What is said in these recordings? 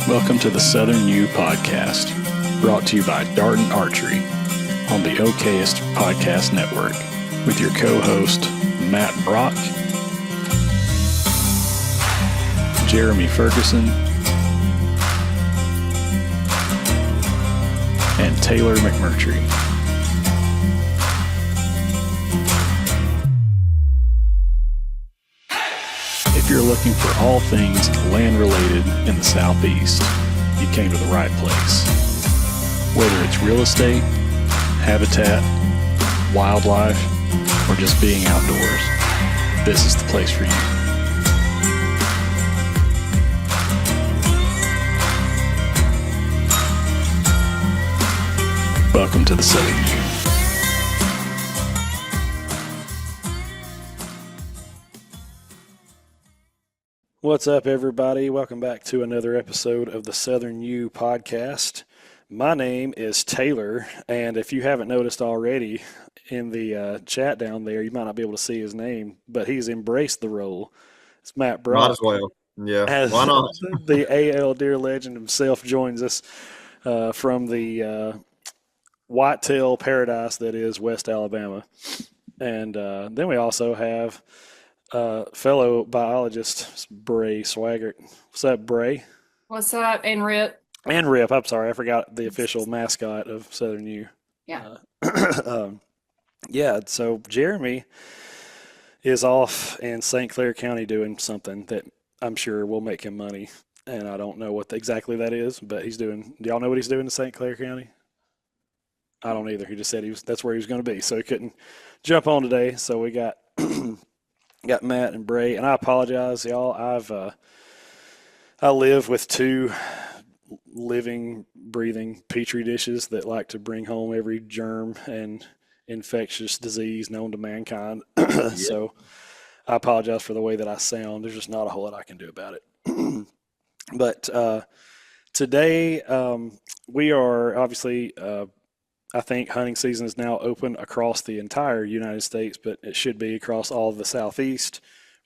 Welcome to the Southern U Podcast, brought to you by Darden Archery on the OKest Podcast Network, with your co-host, Matt Brock, Jeremy Ferguson, and Taylor McMurtry. If you're looking for all things land-related in the Southeast, you came to the right place. Whether it's real estate, habitat, wildlife, or just being outdoors, this is the place for you. Welcome to the Southern U. What's up, everybody? Welcome back to another episode of the Southern U Podcast. My name is Taylor, and if you haven't noticed already in the chat down there, you might not be able to see his name, but he's embraced the role. It's Matt Brock. Might as well. Yeah, As why not? the AL Deer legend himself joins us from the whitetail paradise that is West Alabama. And then we also have fellow biologist, Brae Swaggart. What's up, Brae? What's up? And Rip. And Rip. I'm sorry, I forgot the official mascot of Southern U. Yeah. Yeah, so Jeremy is off in St. Clair County doing something that I'm sure will make him money. And I don't know what exactly that is, but he's doing. Do y'all know what he's doing in St. Clair County? I don't either. He just said that's where he was going to be, so he couldn't jump on today. So we got got Matt and Brae, and I apologize, y'all. I live with two living, breathing petri dishes that like to bring home every germ and infectious disease known to mankind. So I apologize for the way that I sound. There's just not a whole lot I can do about it. But today we are obviously I think hunting season is now open across the entire United States, but it should be across all of the Southeast.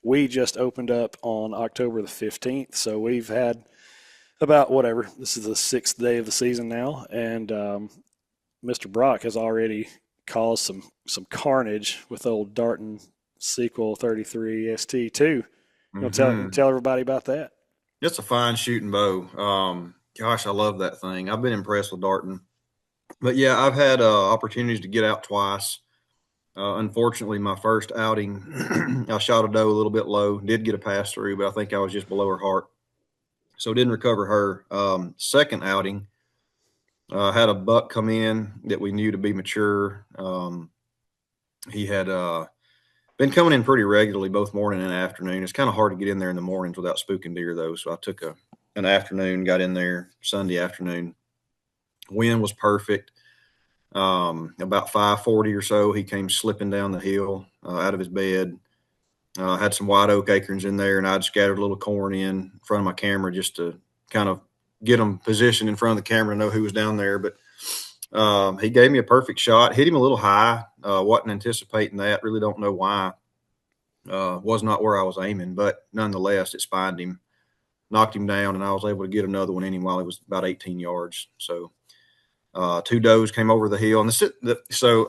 We just opened up on October the 15th, so we've had about this is the 6th day of the season now, and Mr. Brock has already caused some carnage with old Darton Sequel 33 ST2. You want to tell everybody about that? It's a fine shooting bow. Gosh, I love that thing. I've been impressed with Darton. But yeah, I've had opportunities to get out twice. Unfortunately, my first outing, I shot a doe a little bit low, did get a pass through, but I think I was just below her heart. So didn't recover her. Second outing, had a buck come in that we knew to be mature. He had been coming in pretty regularly both morning and afternoon. It's kind of hard to get in there in the mornings without spooking deer, though. So I took an afternoon, got in there Sunday afternoon. Wind was perfect. About 5:40 or so, he came slipping down the hill out of his bed. Had some white oak acorns in there, and I'd scattered a little corn in front of my camera just to kind of get him positioned in front of the camera to know who was down there. But he gave me a perfect shot, hit him a little high. Wasn't anticipating that. Really don't know why. Was not where I was aiming, but nonetheless, it spined him, knocked him down, and I was able to get another one in him while he was about 18 yards. So two does came over the hill, and so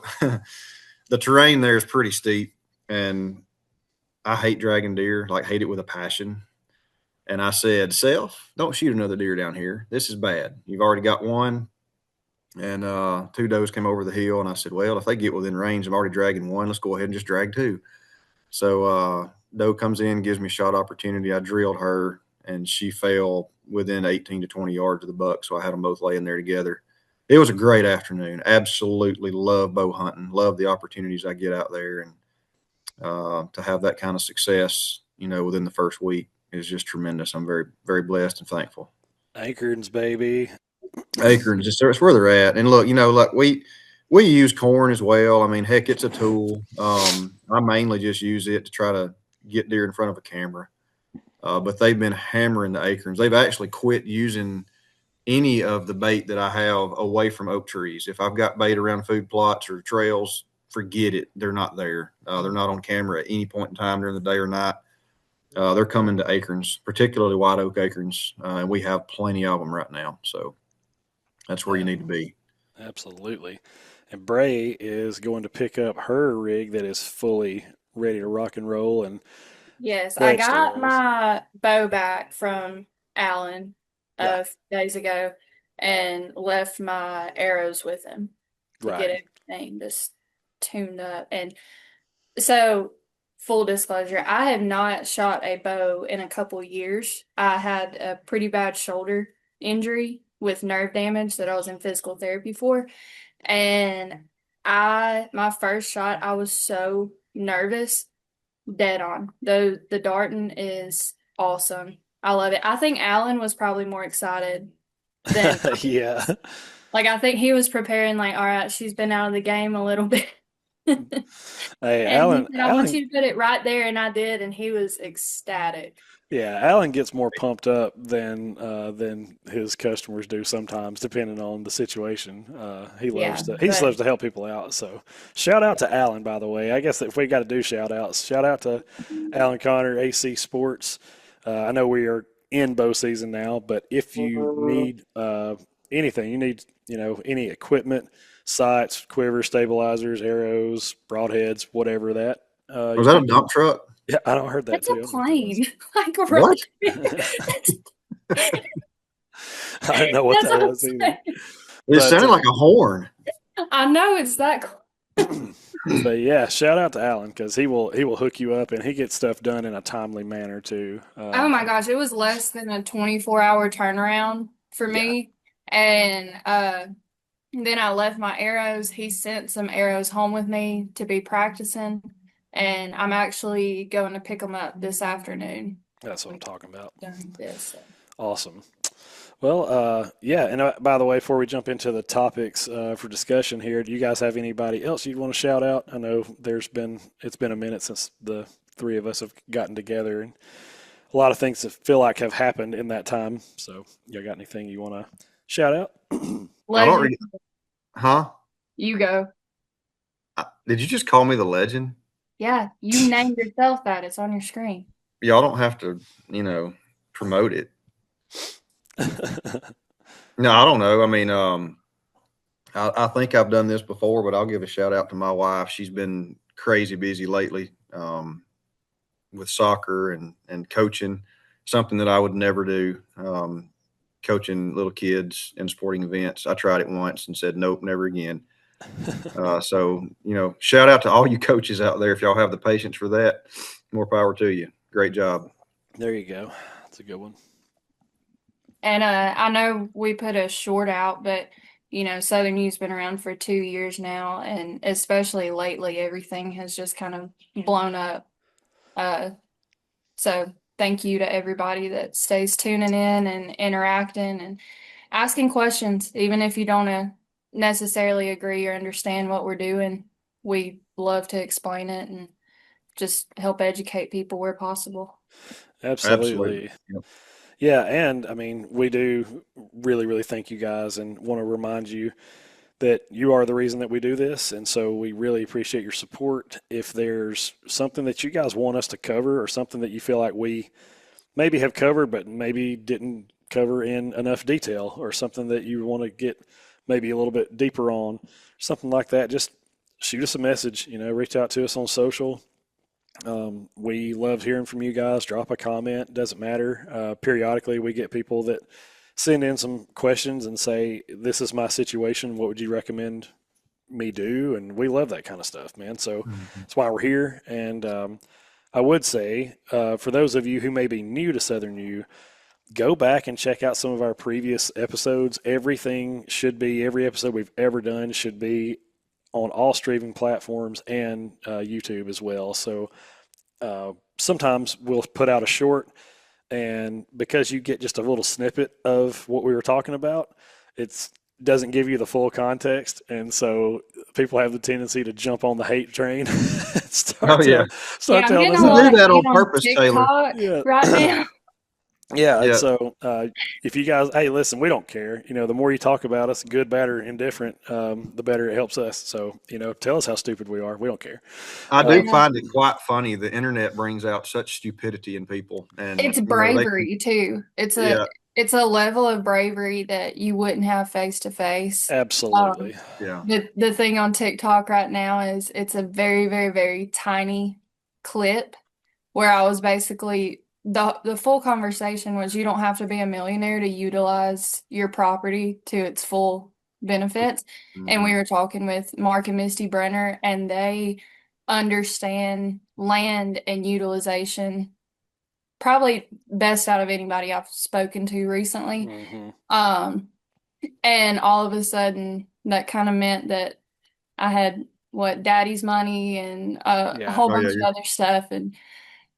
the terrain there is pretty steep, and I hate dragging deer, like hate it with a passion. And I said, "Self, don't shoot another deer down here. This is bad. You've already got one." And two does came over the hill, and I said, "Well, if they get within range, I'm already dragging one. Let's go ahead and just drag two." So doe comes in, gives me a shot opportunity. I drilled her, and she fell within 18 to 20 yards of the buck. So I had them both laying there together. It was a great afternoon. Absolutely love bow hunting. Love the opportunities I get out there, and to have that kind of success, within the first week is just tremendous. I'm very, very blessed and thankful. Acorns, baby. Acorns, it's where they're at. And look, like we use corn as well. I mean, heck, it's a tool. I mainly just use it to try to get deer in front of a camera. But they've been hammering the acorns. They've actually quit using any of the bait that I have away from oak trees. If I've got bait around food plots or trails, forget it. They're not there. They're not on camera at any point in time during the day or night. They're coming to acorns, particularly white oak acorns, and we have plenty of them right now. So that's where you Yeah, need to be. absolutely. And Brae is going to pick up her rig that is fully ready to rock and roll and Yes, I fledged got arrows. my bow back from Alan Yeah, a few days ago and left my arrows with him to right. get everything just tuned up. And so, full disclosure, I have not shot a bow in a couple years. I had a pretty bad shoulder injury with nerve damage that I was in physical therapy for. And my first shot, I was so nervous. Dead on. Though the Darton is awesome. I love it. I think Alan was probably more excited than I Yeah. was. Like I think he was preparing like, all right, she's been out of the game a little bit. Hey, And he said, I want Alan, you to put it right there, and I did, and he was ecstatic. yeah, Alan gets more pumped up than his customers do sometimes, depending on the situation. Yeah, He just but loves to help people out. So, shout out to Alan, by the way. I guess if we got to do shout outs, shout out to Alan Connor, AC Sports. I know we are in bow season now, but if you need anything, you need any equipment, sights, quivers, stabilizers, arrows, broadheads, whatever that Was you that a need. dump truck? Yeah, I don't heard that that's a too. I don't know what that was. plane. Like right What? there. I didn't know what That's that what I'm was either. saying. It But sounded like a horn. I know it's that cool. but yeah, shout out to Alan because he will hook you up and he gets stuff done in a timely manner too. Oh my gosh, it was less than a 24-hour turnaround for Yeah, me. And then I left my arrows. He sent some arrows home with me to be practicing, and I'm actually going to pick them up this afternoon. that's what I'm Like talking about. done this. So. Awesome. Well, yeah, and by the way, before we jump into the topics for discussion here, do you guys have anybody else you'd want to shout out? I know it's been a minute since the three of us have gotten together, and a lot of things that feel like have happened in that time. So, you got anything you want to shout out? I don't Legend, really, huh? you go. Did you just call me the legend? Yeah, you named yourself that. It's on your screen. Y'all don't have to, promote it. No, I don't know. I mean, I think I've done this before, but I'll give a shout out to my wife. She's been crazy busy lately with soccer and coaching, something that I would never do. Coaching little kids in sporting events. I tried it once and said, nope, never again. So, shout out to all you coaches out there. If y'all have the patience for that, more power to you. Great job. There you go. That's a good one. And I know we put a short out, but Southern U's been around for 2 years now, and especially lately, everything has just kind of blown up. So thank you to everybody that stays tuning in and interacting and asking questions, even if you don't necessarily agree or understand what we're doing. We love to explain it and just help educate people where possible. Absolutely. Absolutely. Yep. Yeah, and I mean, we do really, really thank you guys and want to remind you that you are the reason that we do this. And so we really appreciate your support. If there's something that you guys want us to cover or something that you feel like we maybe have covered, but maybe didn't cover in enough detail, or something that you want to get maybe a little bit deeper on, something like that, just shoot us a message, reach out to us on social. We love hearing from you guys. Drop a comment, doesn't matter. Periodically, we get people that send in some questions and say, "This is my situation. What would you recommend me do?" And we love that kind of stuff, man. So Mhm. that's why we're here. And I would say, for those of you who may be new to Southern U, go back and check out some of our previous episodes. Every episode we've ever done should be on all streaming platforms and YouTube as well. So sometimes we'll put out a short, and because you get just a little snippet of what we were talking about, it doesn't give you the full context, and so people have the tendency to jump on the hate train and Oh, yeah. Yeah, start I'm telling getting us a You lot how. do of that on hate on purpose, Taylor. TikTok Yeah. right now. Yeah, and Yeah, so if you guys, hey, listen, we don't care. The more you talk about us, good, bad, or indifferent, the better it helps us. So, tell us how stupid we are. We don't care. I do Yeah. find it quite funny. The internet brings out such stupidity in people, and It's they can. bravery too. Yeah, It's a level of bravery that you wouldn't have face to face. Absolutely. yeah, The thing on TikTok right now is it's a very, very, very tiny clip where I was basically the full conversation was you don't have to be a millionaire to utilize your property to its full benefits. And we hmm were talking with Mark and Misty Brenner, and they understand land and utilization probably best out of anybody I've spoken to recently. Hmm. Um, and all of a sudden, that kind of meant that I had what daddy's money and a Yeah. whole Oh yeah, bunch of other stuff. And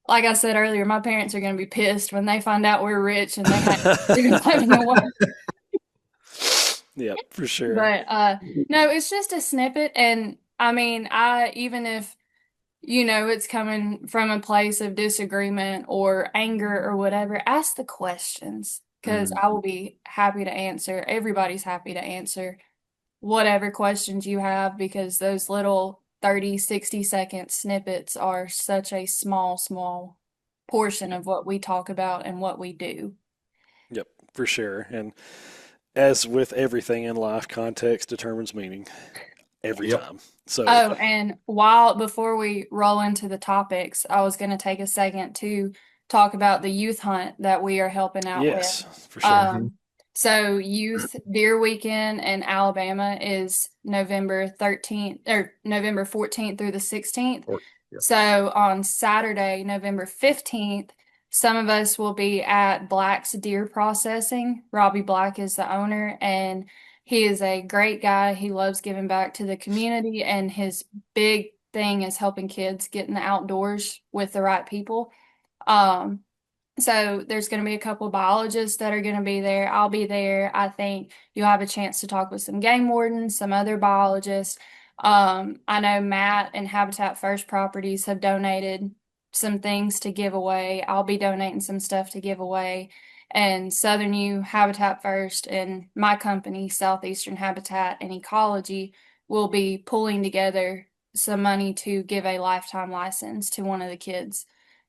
like I said earlier, my parents are going to be pissed when they find out we're rich and they had to having to work. Yep, for sure. But no, it's just a snippet. And I mean, I even if it's coming from a place of disagreement or anger or whatever, ask the questions because I hmm will be happy to answer. Everybody's happy to answer whatever questions you have because those little 30, 60-second snippets are such a small, small portion Yep. of what we talk about and what we do. Yep, for sure. And as with everything in life, context determines meaning every yep. time. So, Oh, and while before we roll into the topics, I was going to take a second to talk about the youth hunt that we are helping out with. yes, for sure. hmm Um, so Youth Deer Weekend in Alabama is November 13th or November 14th through the 16th. Or, yeah. So on Saturday, November 15th, some of us will be at Black's Deer Processing. Robbie Black is the owner, and he is a great guy. He loves giving back to the community, and his big thing is helping kids get in the outdoors with the right people. Um, so there's going to be a couple of biologists that are going to be there. I'll be there. I think you'll have a chance to talk with some game wardens, some other biologists. I know Matt and Habitat First Properties have donated some things to give away. I'll be donating some stuff to give away. And Southern U Habitat First and my company, Southeastern Habitat and Ecology, will be pulling together some money to give a lifetime license to one of the kids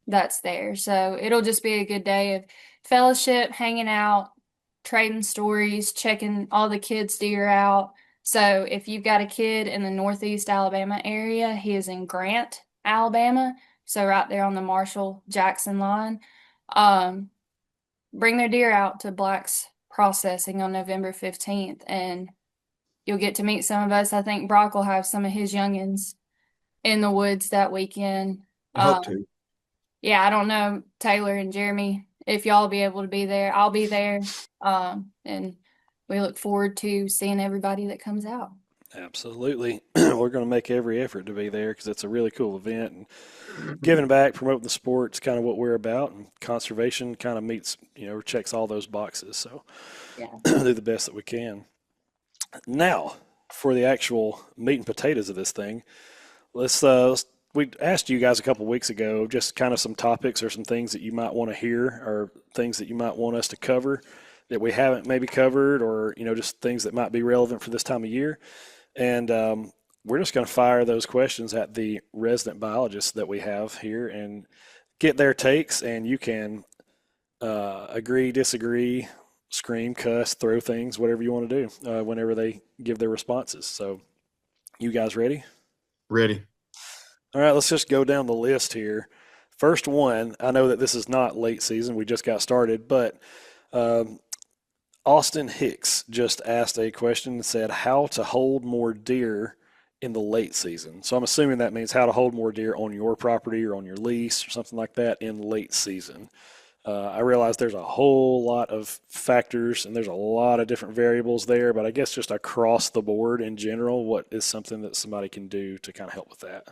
that's there. So it'll just be a good day of fellowship, hanging out, trading stories, checking all the kids' deer out. So if you've got a kid in the Northeast Alabama area, he is in Grant, Alabama. So right there on the Marshall Jackson line. Um, Bring their deer out to Black's Processing on November 15th and you'll get to meet some of us. I think Brock will have some of his youngins in the woods that weekend. I hope Um, to. yeah, I don't know, Taylor and Jeremy, if y'all be able to be there. I'll be there. And we look forward to seeing everybody that comes out. Absolutely. We're going to make every effort to be there because it's a really cool event. And giving back, promoting the sport is kind of what we're about. And conservation kind of meets, checks all those boxes. So Yeah. do the best that we can. Now, for the actual meat and potatoes of this thing, we asked you guys a couple weeks ago just kind of some topics or some things that you might want to hear or things that you might want us to cover that we haven't maybe covered or, just things that might be relevant for this time of year. And we're just going to fire those questions at the resident biologists that we have here and get their takes. And you can agree, disagree, scream, cuss, throw things, whatever you want to do whenever they give their responses. So, you guys ready? Ready. All right, let's just go down the list here. First one, I know that this is not late season, we just got started, but um, Austin Hicks just asked a question and said, how to hold more deer in the late season. So I'm assuming that means how to hold more deer on your property or on your lease or something like that in late season. I realize there's a whole lot of factors and there's a lot of different variables there, but I guess just across the board in general, what is something that somebody can do to kind of help with that?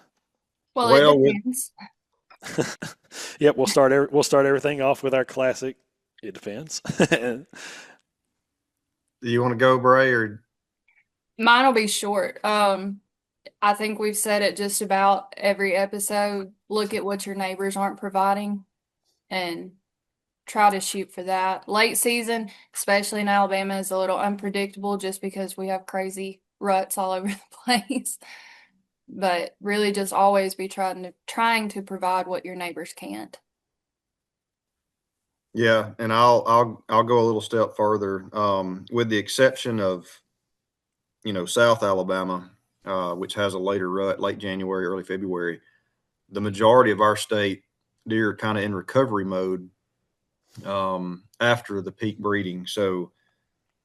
Well, it Well, with, depends. Yep, we'll start everything off with our classic. It depends. do you want to go, Bray, or Mine will be short. I think we've said it just about every episode. Look at what your neighbors aren't providing and try to shoot for that. Late season, especially in Alabama, is a little unpredictable just because we have crazy ruts all over the place. But really just always be trying to provide what your neighbors can't. Yeah, and I'll go a little step further. With the exception of South Alabama, which has a later rut, late January, early February, the majority of our state deer are kind of in recovery mode after the peak breeding. So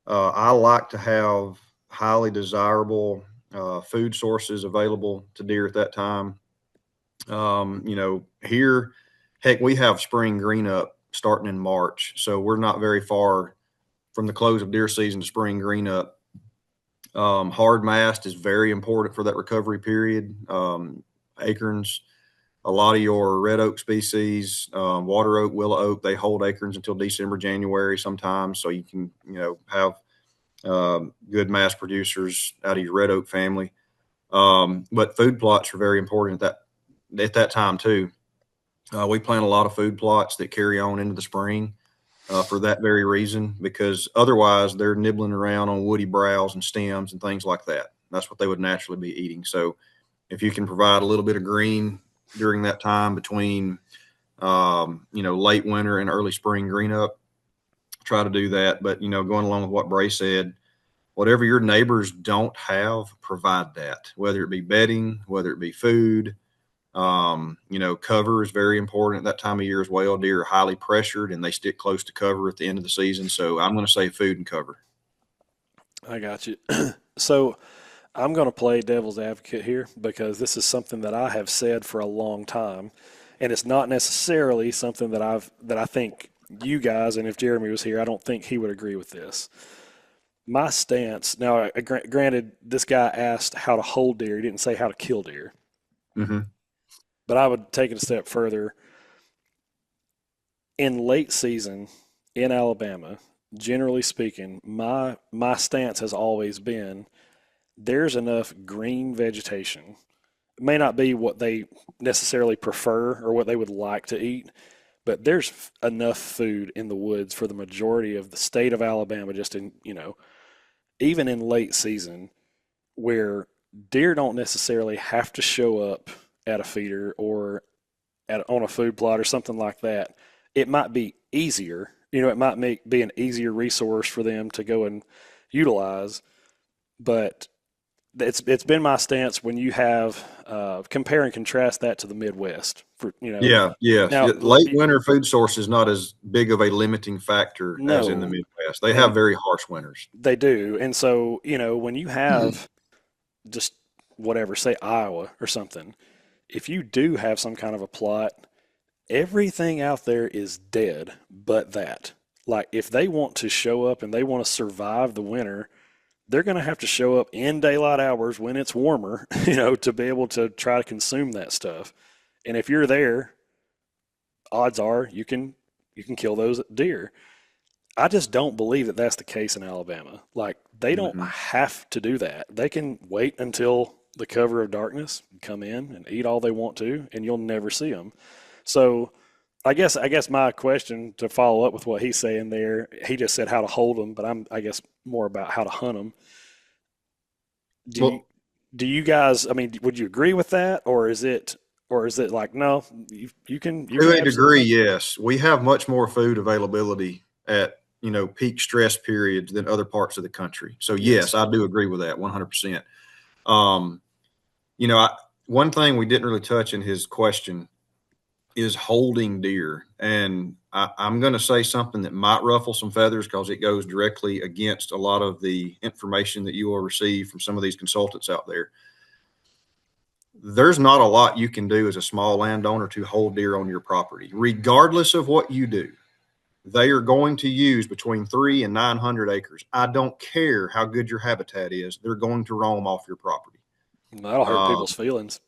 I like to have highly desirable food sources available to deer at that time. Here, heck, we have spring green up starting in March, so we're not very far from the close of deer season to spring green up. Hard mast is very important for that recovery period. Acorns, a lot of your red oak species, water oak, willow oak, they hold acorns until December, January sometimes, so you can have good mass producers out of your red oak family. But food plots are very important at that time too. We plant a lot of food plots that carry on into the spring for that very reason, because otherwise they're nibbling around on woody browse and stems and things like that. That's what they would naturally be eating. So if you can provide a little bit of green during that time between, late winter and early spring green up, try to do that. But, going along with what Brae said, whatever your neighbors don't have, provide that, whether it be bedding, whether it be food. Cover is very important at that time of year as well. Deer are highly pressured and they stick close to cover at the end of the season. So I'm going to say food and cover. I got you. So I'm going to play devil's advocate here because this is something that I have said for a long time, and it's not necessarily something that I think you guys, and if Jeremy was here, I don't think he would agree with this. My stance now, granted, this guy asked how to hold deer. He didn't say how to kill deer, Mm-hmm. but I would take it a step further. In late season in Alabama, generally speaking, my stance has always been there's enough green vegetation. It may not be what they necessarily prefer or what they would like to eat, but there's enough food in the woods for the majority of the state of Alabama, just in, even in late season, where deer don't necessarily have to show up at a feeder or on a food plot or something like that. It might be easier, it might be an easier resource for them to go and utilize, but it's been my stance when you have compare and contrast that to the Midwest. For Yeah, yes. now, Late winter food source is not as big of a limiting factor as in the no, Midwest. They have and very harsh winters. they do, and so when you have just whatever, say Iowa or something, if you do have some kind of a plot, everything out there is dead, but that. Like if they want to show up and they want to survive the winter, they're going to have to show up in daylight hours when it's warmer, to be able to try to consume that stuff. And if you're there, odds are you can kill those deer. I just don't believe that that's the case in Alabama. Like they don't Hmm. have to do that. They can wait until the cover of darkness, come in and eat all they want to, and you'll never see them. So I guess my question to follow up with what he's saying there, he just said how to hold them, but I guess more about how to hunt them. Do you Well, do you guys? I mean, would you agree with that, or is it like no, you can to a absolutely degree, hunt them? yes. We have much more food availability at, peak stress periods than other parts of the country. So yes, Yes. I do agree with that 100%. Um, you know, I, One thing we didn't really touch in his question is holding deer. And I'm going to say something that might ruffle some feathers because it goes directly against a lot of the information that you will receive from some of these consultants out there. There's not a lot you can do as a small landowner to hold deer on your property, regardless of what you do. They are going to use between 3 and 900 acres. I don't care how good your habitat is. They're going to roam off your property. That'll hurt Um, people's feelings.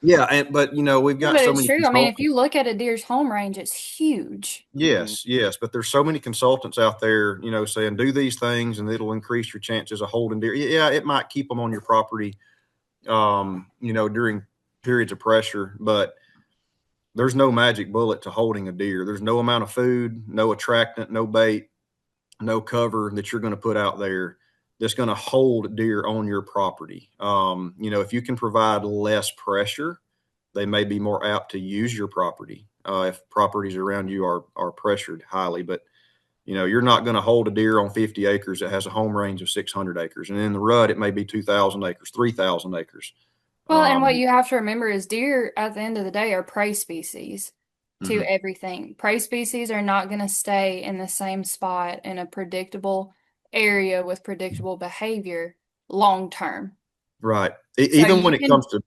yeah, but we've Yeah, got but so it's many true. I mean, if consultants. you look at a deer's home range, it's huge. Hmm. Yes, yes, but there's so many consultants out there, saying do these things and it'll increase your chances of holding deer. Yeah, it might keep them on your property, during periods of pressure, but there's no magic bullet to holding a deer. There's no amount of food, no attractant, no bait, no cover that you're going to put out there that's going to hold deer on your property. If you can provide less pressure, they may be more apt to use your property if properties around you are pressured highly. But you're not going to hold a deer on 50 acres that has a home range of 600 acres, and in the rut it may be 2,000 acres, 3,000 acres. Well, and what Um, you have to remember is deer at the end of the day are prey species to mhm. everything. Prey species are not going to stay in the same spot in a predictable area with predictable behavior long term. Right. So Even when you it can, comes to,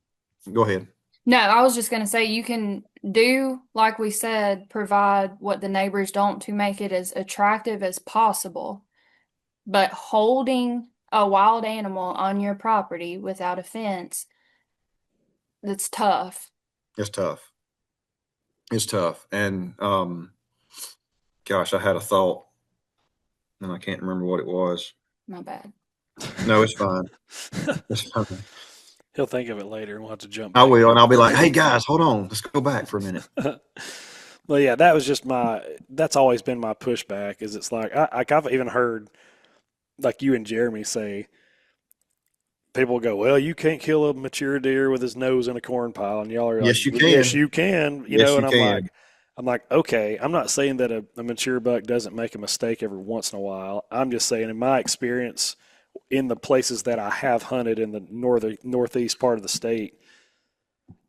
go ahead. no, I was just going to say you can do, like we said, provide what the neighbors don't to make it as attractive as possible. But holding a wild animal on your property without a fence, that's tough. It's tough. It's tough. And gosh, I had a thought and I can't remember what it was. My bad. No, it's fine. It's fine. He'll think of it later, and we'll have to jump I back will. And in. I'll be like, hey guys, hold on. Let's go back for a minute. Well, yeah, that was just that's always been my pushback. Is it's like I've even heard like you and Jeremy say, people go, well, you can't kill a mature deer with his nose in a corn pile, and y'all are like, Yes, you well, yes, can. you can, Yes, and you can. I'm like, okay, I'm not saying that a mature buck doesn't make a mistake every once in a while. I'm just saying, in my experience, in the places that I have hunted in the northeast part of the state,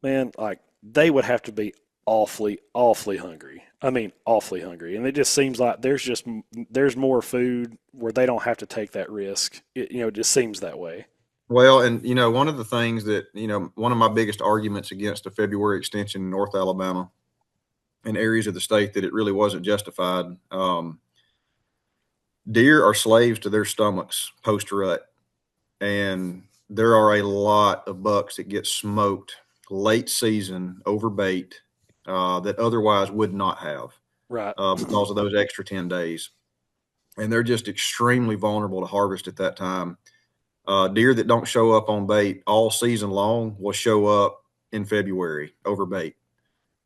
man, like they would have to be awfully, awfully hungry. I mean, awfully hungry, and it just seems like there's more food where they don't have to take that risk. It just seems that way. Well, and one of the things that, one of my biggest arguments against a February extension in North Alabama and areas of the state that it really wasn't justified. Deer are slaves to their stomachs post rut, and there are a lot of bucks that get smoked late season over bait that otherwise would not have Right. because of those extra 10 days. And they're just extremely vulnerable to harvest at that time. Deer that don't show up on bait all season long will show up in February over bait,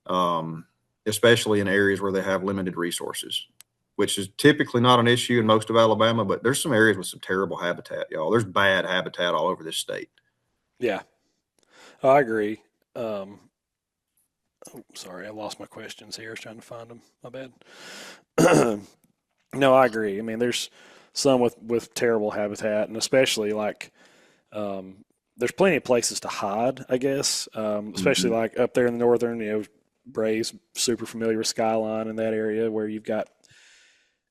um, especially in areas where they have limited resources, which is typically not an issue in most of Alabama. But there's some areas with some terrible habitat, y'all. There's bad habitat all over this state. Yeah, I agree. Um, Sorry, I lost my questions here. I was trying to find them. My bad. No, I agree. I mean, there's some with terrible habitat, and especially like um, there's plenty of places to hide, I guess. Especially Mhm. like up there in the northern, Brae's super familiar with Skyline in that area where you've got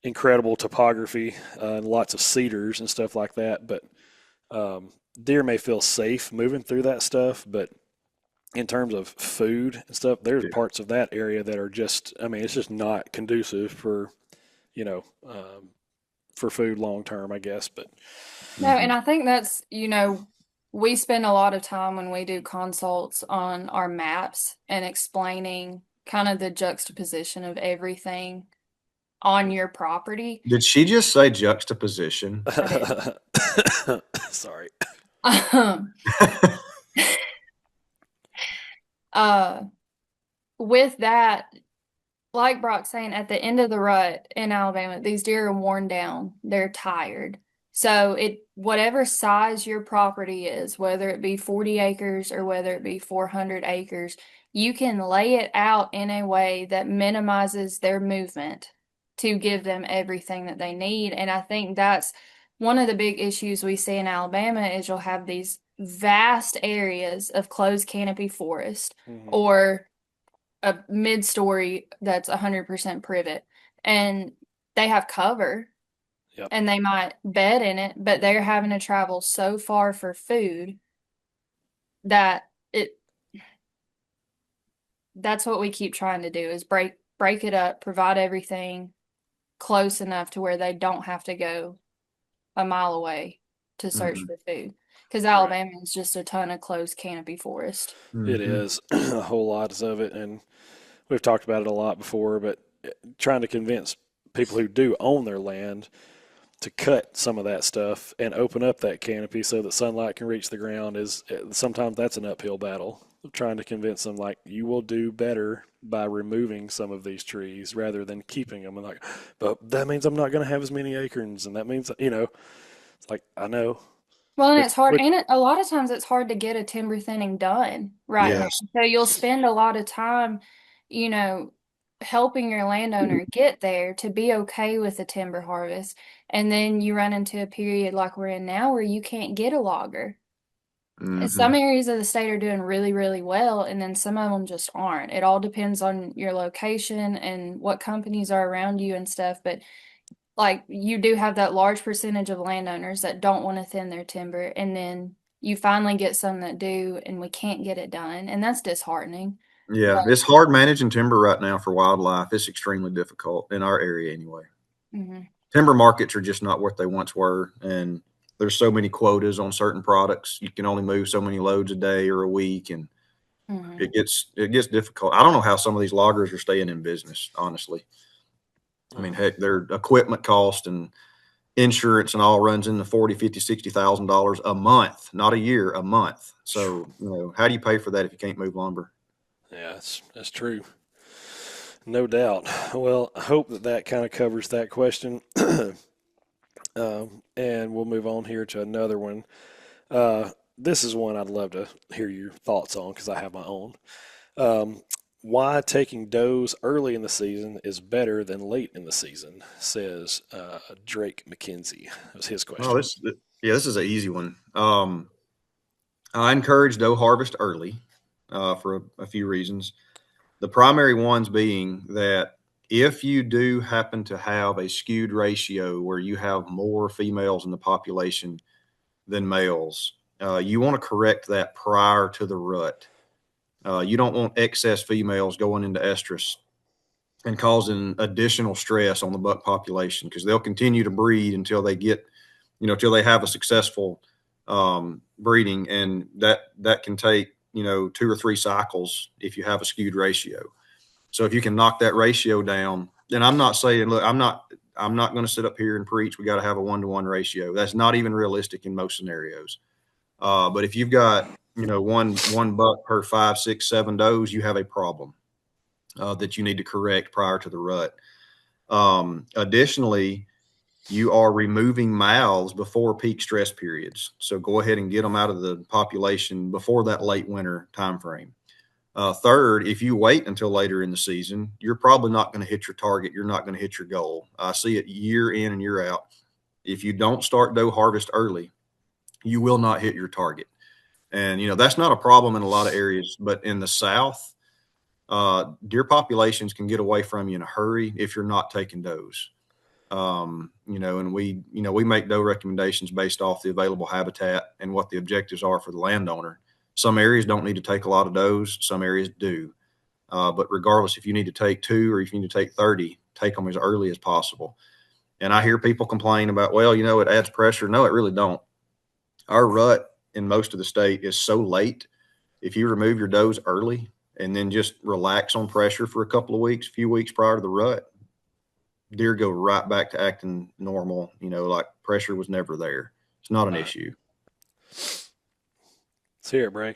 incredible topography and lots of cedars and stuff like that. But deer may feel safe moving through that stuff, but in terms of food and stuff, there's Yeah. parts of that area that are just, I mean, it's just not conducive for, you know, for food long term, I guess. But No, and Mhm. I think that's, we spend a lot of time when we do consults on our maps and explaining kind of the juxtaposition of everything on your property. Did she just say juxtaposition? I did. sorry. uh, with that, like Brock's saying, at the end of the rut in Alabama, these deer are worn down. They're tired. So whatever size your property is, whether it be 40 acres or whether it be 400 acres, you can lay it out in a way that minimizes their movement to give them everything that they need. And I think that's one of the big issues we see in Alabama is you'll have these vast areas of closed canopy forest Hmm. or a mid-story that's 100% privet, and they have cover Yep. and they might bed in it, but they're having to travel so far for food that that's what we keep trying to do is break it up, provide everything close enough to where they don't have to go a mile away to search Mhm. for food. Because Right. Alabama is just a ton of closed canopy forest. It Mhm. is a whole lot of it, and we've talked about it a lot before. But trying to convince people who do own their land to cut some of that stuff and open up that canopy so that sunlight can reach the ground is sometimes that's an uphill battle. trying to convince them like you will do better by removing some of these trees rather than keeping them. And like, but that means I'm not going to have as many acorns, and that means it's like I know, Well, and which it's hard, which and a lot of times it's hard to get a timber thinning done right now. Yes. So you'll spend a lot of time, you know, helping your landowner get there to be okay with the timber harvest. And then you run into a period like we're in now where you can't get a logger. And Hmm. some areas of the state are doing really, really well, and then some of them just aren't. It all depends on your location and what companies are around you and stuff. But like you do have that large percentage of landowners that don't want to thin their timber, and then you finally get some that do, and we can't get it done, and that's disheartening. Yeah, But it's hard managing timber right now for wildlife. It's extremely difficult in our area anyway. mhm, Timber markets are just not what they once were, and there's so many quotas on certain products. You can only move so many loads a day or a week, and mhm. it gets difficult. I don't know how some of these loggers are staying in business, honestly. I mean, heck, their equipment cost and insurance and all runs into 40, 50, $60,000 a month, not a year, a month. So, how do you pay for that if you can't move lumber? yeah, that's true, no doubt. Well, I hope that kind of covers that question. And we'll move on here to another one. This is one I'd love to hear your thoughts on because I have my own. Um, why taking does early in the season is better than late in the season, says Drake McKenzie. That was his Oh, question. yeah, this is an easy one. I encourage doe harvest early for a few reasons. The primary ones being that if you do happen to have a skewed ratio where you have more females in the population than males, you want to correct that prior to the rut. You don't want excess females going into estrus and causing additional stress on the buck population because they'll continue to breed until they get, till they have a successful breeding, and that can take 2 or 3 cycles if you have a skewed ratio. So if you can knock that ratio down, then I'm not saying, look, I'm not going to sit up here and preach we got to have a 1-to-1 ratio. That's not even realistic in most scenarios. But if you've got one buck per 5, 6, 7 does, you have a problem that you need to correct prior to the rut. Additionally, you are removing mouths before peak stress periods. So go ahead and get them out of the population before that late winter time frame. Third, if you wait until later in the season, you're probably not going to hit your target. You're not going to hit your goal. I see it year in and year out. If you don't start doe harvest early, you will not hit your target. And, that's not a problem in a lot of areas, but in the South, deer populations can get away from you in a hurry if you're not taking does. And we make doe recommendations based off the available habitat and what the objectives are for the landowner. Some areas don't need to take a lot of does. Some areas do. But regardless, if you need to take 2 or if you need to take 30, take them as early as possible. And I hear people complain about, well, it adds pressure. No, it really don't. Our rut in most of the state is so late. If you remove your does early and then just relax on pressure for a couple of weeks, few weeks prior to the rut, deer go right back to acting normal, like pressure was never there. It's not an All right. issue. Let's hear it, Bray.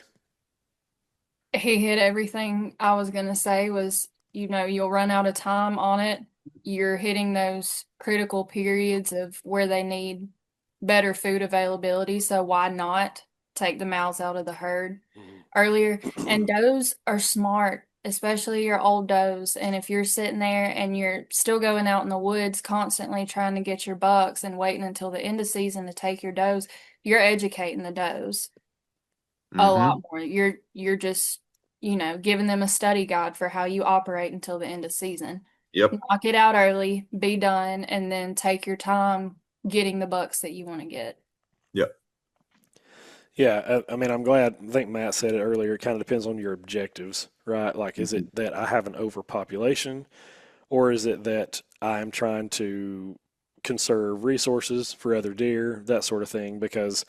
He hit everything I was gonna say was, you'll run out of time on it. You're hitting those critical periods of where they need better food availability, so why not take the mouths out of the herd earlier? And does are smart, especially your old does. And if you're sitting there and you're still going out in the woods constantly trying to get your bucks and waiting until the end of season to take your does, you're educating the does a lot Mm-hmm. more. You're just, giving them a study guide for how you operate until the end of season. Yep. Knock it out early, be done, and then take your time getting the bucks that you want to get. Yep. Yeah, I mean, I'm glad. I think Matt said it earlier. It kind of depends on your objectives, right? Like, is Mm-hmm. it that I have an overpopulation, or is it that I'm trying to conserve resources for other deer, that sort of thing? Because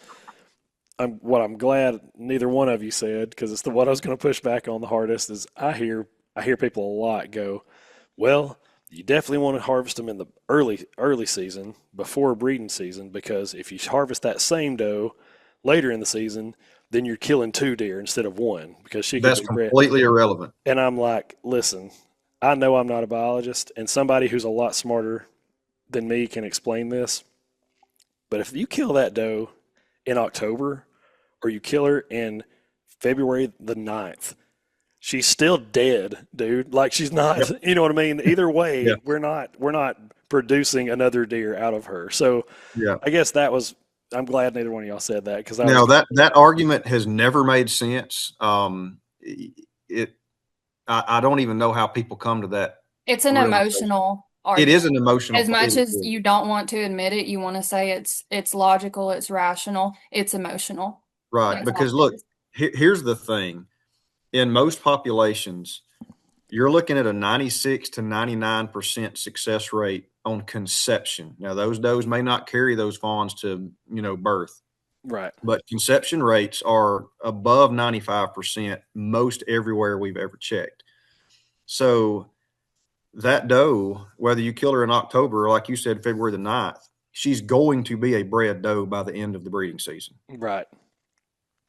I'm glad neither one of you said, because it's the what I was going to push back on the hardest is I hear people a lot go, well, you definitely want to harvest them in the early season before breeding season because if you harvest that same doe later in the season, then you're killing two deer instead of one because she could That's be bred. completely irrelevant. And I'm like, listen, I know I'm not a biologist, and somebody who's a lot smarter than me can explain this. But if you kill that doe in October or you kill her in February the 9th, she's still dead, dude. Like she's Yep. not, you know what I mean? Either Yeah. way, we're not producing another deer out of her. So Yeah. I guess that was I'm glad neither one of y'all said that because I was Now that argument has never made sense. It I don't even know how people come to that It's an realization. emotional It is argument. an emotional. As much as you don't want to admit it, you want to say it's logical, it's rational, it's emotional. Right, That's all because it look, is. here's the thing. In most populations, you're looking at a 96 to 99% success rate on conception. Now, those does may not carry those fawns to, birth, right. but conception rates are above 95% most everywhere we've ever checked. So that doe, whether you kill her in October or like you said, February the 9th, she's going to be a bred doe by the end of the breeding season. Right.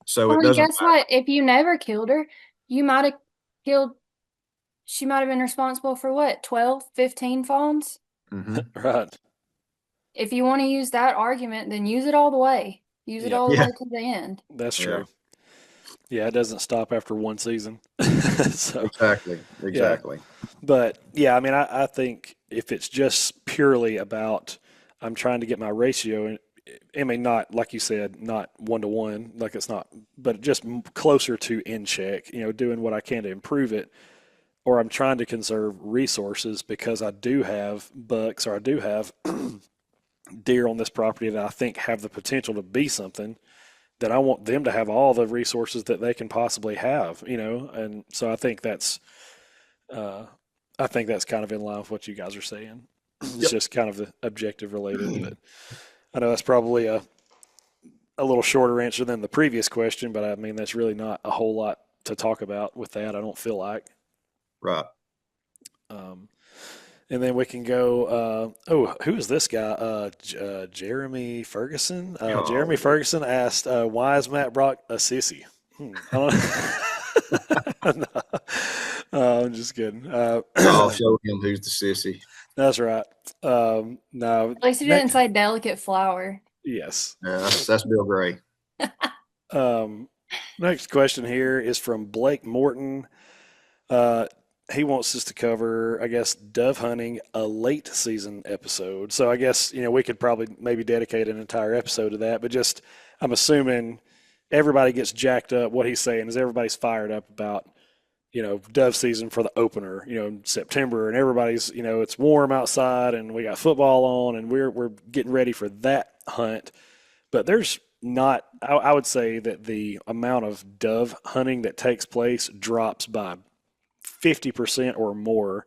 So Well, it and doesn't guess what? If you never killed her, you might have killed, she might have been responsible for what, 12, 15 fawns? matter. Hmm. Right. If you want to use that argument, then use it all the way. Use it Yep. all the Yeah. way to the end. That's Yeah. true. Yeah, it doesn't stop after one season. So, Exactly. yeah. Exactly. But yeah, I mean, I think if it's just purely about I'm trying to get my ratio, and I mean, not like you said, not 1 to 1, like it's not, but just closer to in check, doing what I can to improve it, or I'm trying to conserve resources because I do have bucks or I do have deer on this property that I think have the potential to be something that I want them to have all the resources that they can possibly have, and so uh, I think that's kind of in line with what you guys are saying. It's Yep. just kind of the objective related, but I know that's probably a little shorter answer than the previous question, but I mean, that's really not a whole lot to talk about with that. I don't feel like. Right. Um, and then we can go. Who is this guy? Jeremy Ferguson. Jeremy Golly. Ferguson asked, "Why is Matt Brock a sissy?" I don't. No, I'm just kidding. I'll show him who's the sissy. That's right. Now, At least he didn't next, say delicate flower. yes. Yeah, that's Bill Gray. Um, Next question here is from Blake Morton. Uh, he wants us to cover, I guess, dove hunting, a late season episode. So I guess, we could probably maybe dedicate an entire episode to that, but just, I'm assuming everybody gets jacked up. What he's saying is everybody's fired up about, dove season for the opener, in September, and everybody's, it's warm outside and we got football on and we're getting ready for that hunt. But there's not, I would say that the amount of dove hunting that takes place drops by 50% or more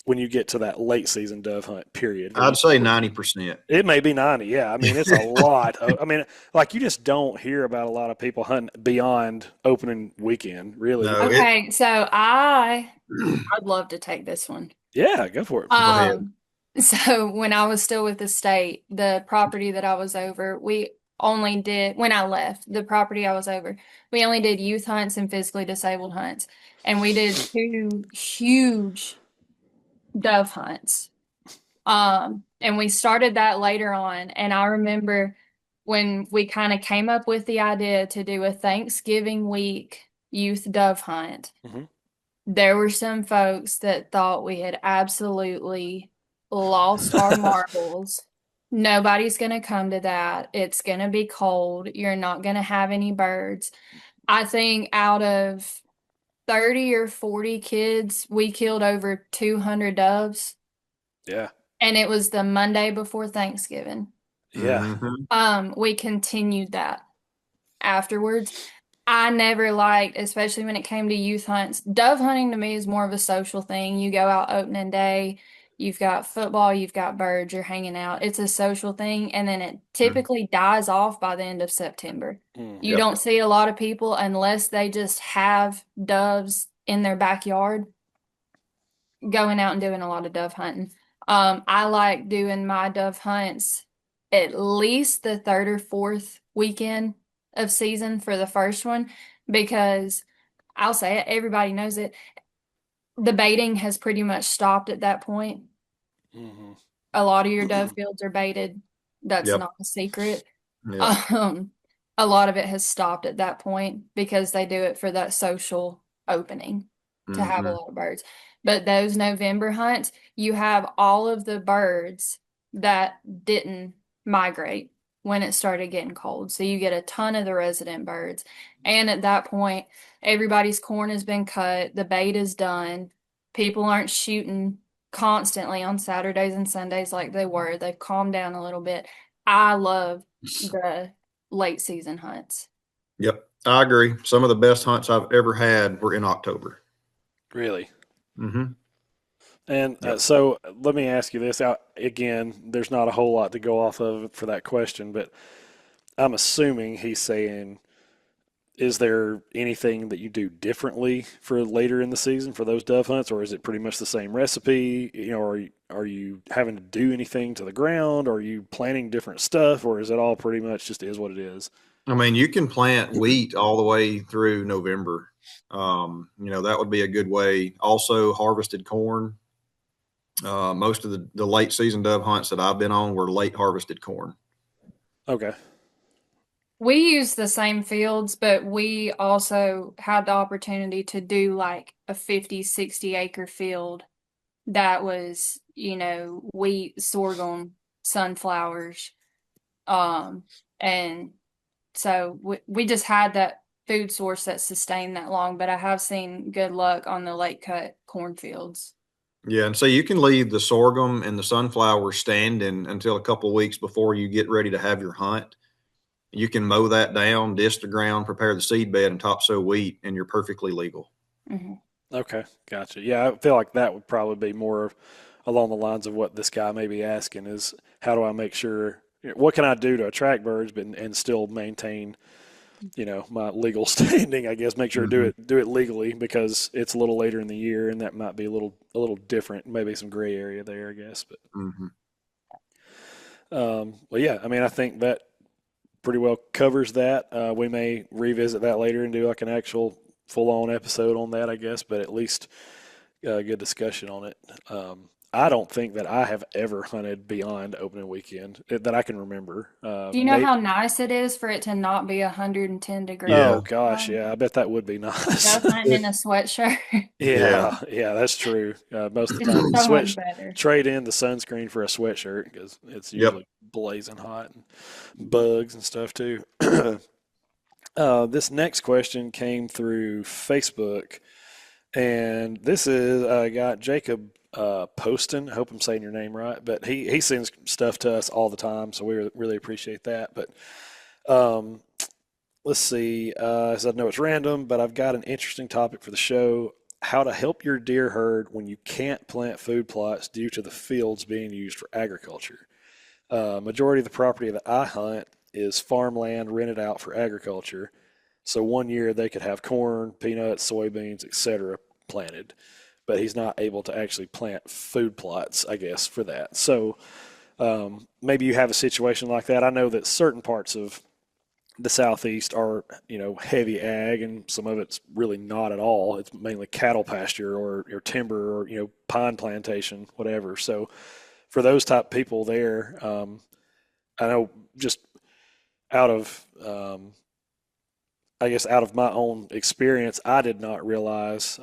when you get to that late season dove hunt period where I'd say 90%. it may be 90. Yeah. I mean, it's a lot. I mean, like you just don't hear about a lot of people hunting beyond opening weekend, really. No, it. Okay, so I'd love to take this one. Yeah, go for it. Go ahead. So when I was still with the state, the property that I was over, we only did, when I left the property I was over, we only did youth hunts and physically disabled hunts. And we did two huge dove hunts. And we started that later on. And I remember when we kind of came up with the idea to do a Thanksgiving week youth dove hunt, Hmm. there were some folks that thought we had absolutely lost our marbles. Nobody's going to come to that. It's going to be cold. You're not going to have any birds. I think out of 30 or 40 kids, we killed over 200 doves, Yeah. and it was the Monday before Thanksgiving. Yeah. Mhm. We continued that afterwards. I never liked, especially when it came to youth hunts. Dove hunting to me is more of a social thing. You go out opening day, you've got football, you've got birds, you're hanging out. It's a social thing, and then it typically dies off by the end of September. Mm. You Yep. don't see a lot of people unless they just have doves in their backyard going out and doing a lot of dove hunting. I like doing my dove hunts at least the third or fourth weekend of season for the first one because I'll say it, everybody knows it. The baiting has pretty much stopped at that point. Hmm. A lot of your dove fields are baited. That's Yep. not a secret. Yep. Um, a lot of it has stopped at that point because they do it for that social opening to have a Hmm. lot of birds. But those November hunts, you have all of the birds that didn't migrate when it started getting cold. So you get a ton of the resident birds. And at that point, everybody's corn has been cut, the bait is done. People aren't shooting constantly on Saturdays and Sundays like they were. They've calmed down a little bit. I love the late season hunts. Yep. I agree. Some of the best hunts I've ever had were in October. Really? Hmm. And Yep. so let me ask you this. Again, there's not a whole lot to go off of for that question, but I'm assuming he's saying, is there anything that you do differently for later in the season for those dove hunts, or is it pretty much the same recipe? Are you having to do anything to the ground? Are you planting different stuff, or is it all pretty much just is what it is? I mean, you can plant wheat all the way through November. That would be a good way. Also, harvested corn. Most of the late season dove hunts that I've been on were late harvested corn. Okay. We use the same fields, but we also had the opportunity to do like a 50, 60 acre field that was, wheat, sorghum, sunflowers. Um, and so we just had that food source that sustained that long, but I have seen good luck on the late cut cornfields. Yeah, and so you can leave the sorghum and the sunflower standing until a couple of weeks before you get ready to have your hunt. You can mow that down, disc the ground, prepare the seed bed, and topsoil wheat, and you're perfectly legal. Hmm. Okay. Gotcha. Yeah, I feel like that would probably be more along the lines of what this guy may be asking is how do I make sure what can I do to attract birds but and still maintain my legal standing, I guess, make sure to do Hmm. it legally because it's a little later in the year and that might be a little different, maybe some gray area there, I guess. But Hmm. well, yeah, I mean, I think that pretty well covers that. We may revisit that later and do like an actual full-on episode on that, I guess, but at least a good discussion on it. I don't think that I have ever hunted beyond opening weekend that I can remember. Do you know how nice it is for it to not be 110 Oh Yeah. degrees? gosh, yeah, I bet that would be nice. Go hunting in a sweatshirt. Yeah. Yeah, yeah, that's true. Most of the It's time, so much better. trade in the sunscreen for a sweatshirt because it's Yep. usually blazing hot and bugs and stuff too. This next question came through Facebook, and this is got Jacob Poston. I hope I'm saying your name right, but he sends stuff to us all the time, so we really appreciate that. But um, let's see. As I know it's random, but I've got an interesting topic for the show. How to help your deer herd when you can't plant food plots due to the fields being used for agriculture. Majority of the property that I hunt is farmland rented out for agriculture. So one year they could have corn, peanuts, soybeans, etc. planted, but he's not able to actually plant food plots, I guess, for that. So maybe you have a situation like that. I know that certain parts of the southeast are heavy ag, and some of it's really not at all. It's mainly cattle pasture or timber or pine plantation, whatever. So for those type people there, I know just out of I guess out of my own experience, I did not realize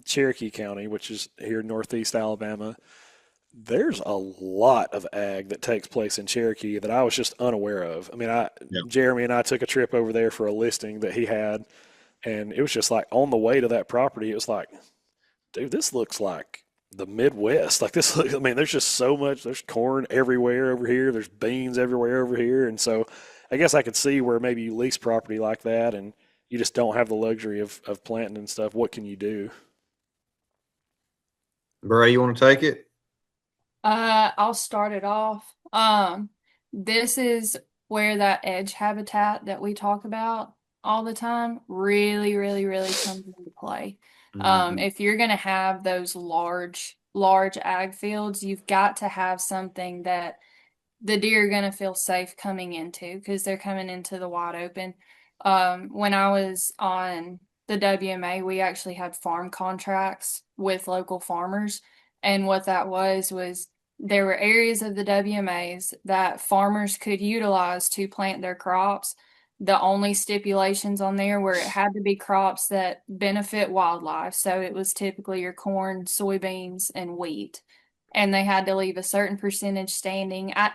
Cherokee County, which is here in northeast Alabama, there's a lot of ag that takes place in Cherokee that I was just unaware of. I mean, Yep. Jeremy and I took a trip over there for a listing that he had, and it was just like on the way to that property, it was like, dude, this looks like the Midwest. Like this, I mean, there's just so much. There's corn everywhere over here. There's beans everywhere over here, and so I guess I could see where maybe you lease property like that, and you just don't have the luxury of planting and stuff. What can you do? Brae, you want to take it? I'll start it off. This is where that edge habitat that we talk about all the time really, really, really comes into play. Hmm. If you're gonna have those large ag fields, you've got to have something that the deer are gonna feel safe coming into because they're coming into the wide open. When I was on the WMA, we actually had farm contracts with local farmers. And what that was there were areas of the WMAs that farmers could utilize to plant their crops. The only stipulations on there were it had to be crops that benefit wildlife. So it was typically your corn, soybeans, and wheat. And they had to leave a certain percentage standing. I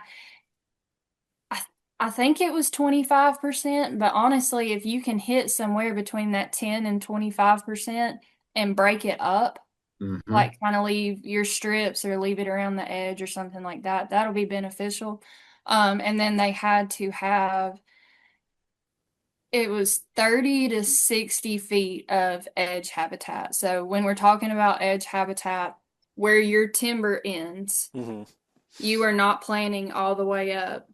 I think it was 25%, but honestly, if you can hit somewhere between that 10 and 25% and break it up, Mm-hmm. like kind of leave your strips or leave it around the edge or something like that, that'll be beneficial. And then they had to have it was 30 to 60 feet of edge habitat. So when we're talking about edge habitat, where your timber ends, Hmm. you are not planting all the way up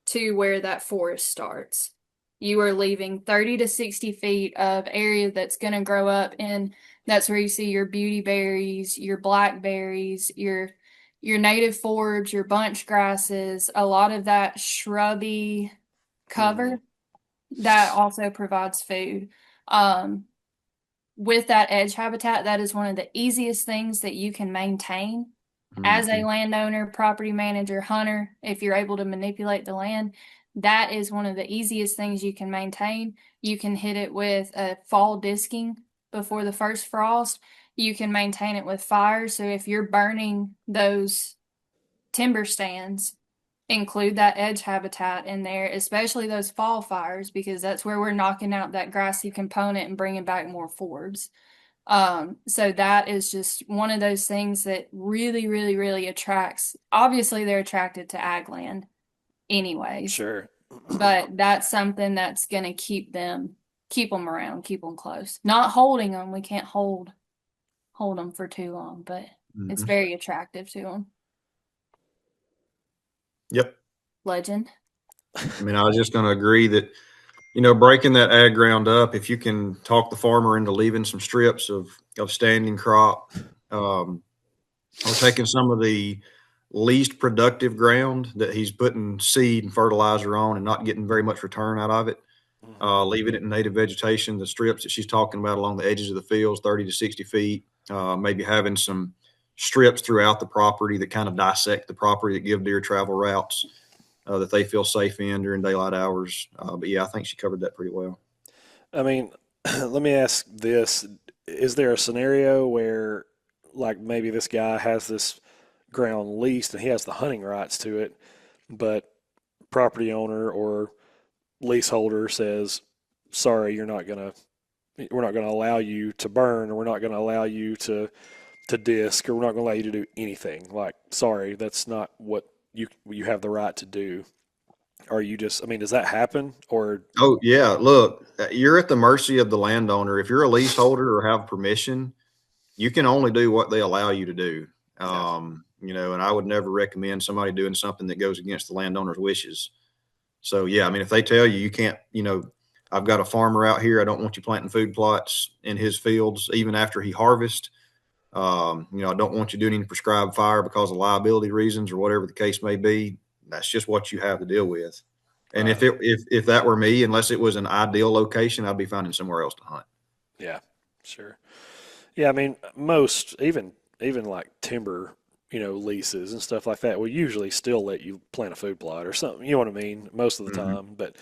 to where that forest starts. You are leaving 30 to 60 feet of area that's going to grow up, and that's where you see your beauty berries, your blackberries, your native forbs, your bunch grasses, a lot of that shrubby Hmm. cover that also provides food. Um, with that edge habitat, that is one of the easiest things that you can maintain as Mm-hmm. a landowner, property manager, hunter. If you're able to manipulate the land, that is one of the easiest things you can maintain. You can hit it with a fall disking before the first frost. You can maintain it with fire. So if you're burning those timber stands, include that edge habitat in there, especially those fall fires, because that's where we're knocking out that grassy component and bringing back more forbs. So that is just one of those things that really, really, really attracts. Obviously, they're attracted to ag land anyways, Sure. but that's something that's going to keep them around, keep them close. Not holding them. We can't hold them for too long, but it's Mm-hmm. very attractive to them. Yep. Legend. I mean, I was just going to agree that, breaking that ag ground up, if you can talk the farmer into leaving some strips of standing crop, um, or taking some of the least productive ground that he's putting seed and fertilizer on and not getting very much return out of it, Hmm. leaving it in native vegetation, the strips that she's talking about along the edges of the fields, 30 to 60 feet, maybe having some strips throughout the property that kind of dissect the property that give deer travel routes that they feel safe in during daylight hours. But yeah, I think she covered that pretty well. I mean, let me ask this. Is there a scenario where, like, maybe this guy has this ground leased and he has the hunting rights to it, but property owner or leaseholder says, sorry, we're not gonna allow you to burn, or we're not gonna allow you to disc, or we're not gonna allow you to do anything. Like, sorry, that's not what you have the right to do. Are you just, I mean, does that happen? Or, Oh yeah, look, you're at the mercy of the landowner. If you're a leaseholder or have permission, you can only do what they allow you to do. yeah, And I would never recommend somebody doing something that goes against the landowner's wishes. So yeah, I mean, if they tell you you can't, I've got a farmer out here. I don't want you planting food plots in his fields, even after he harvests. I don't want you doing any prescribed fire because of liability reasons or whatever the case may be. That's just what you have to deal with. And right, if that were me, unless it was an ideal location, I'd be finding somewhere else to hunt. yeah, sure. Yeah, I mean, most even like timber, leases and stuff like that will usually still let you plant a food plot or something. You know what I mean? Most of the Hmm. time, but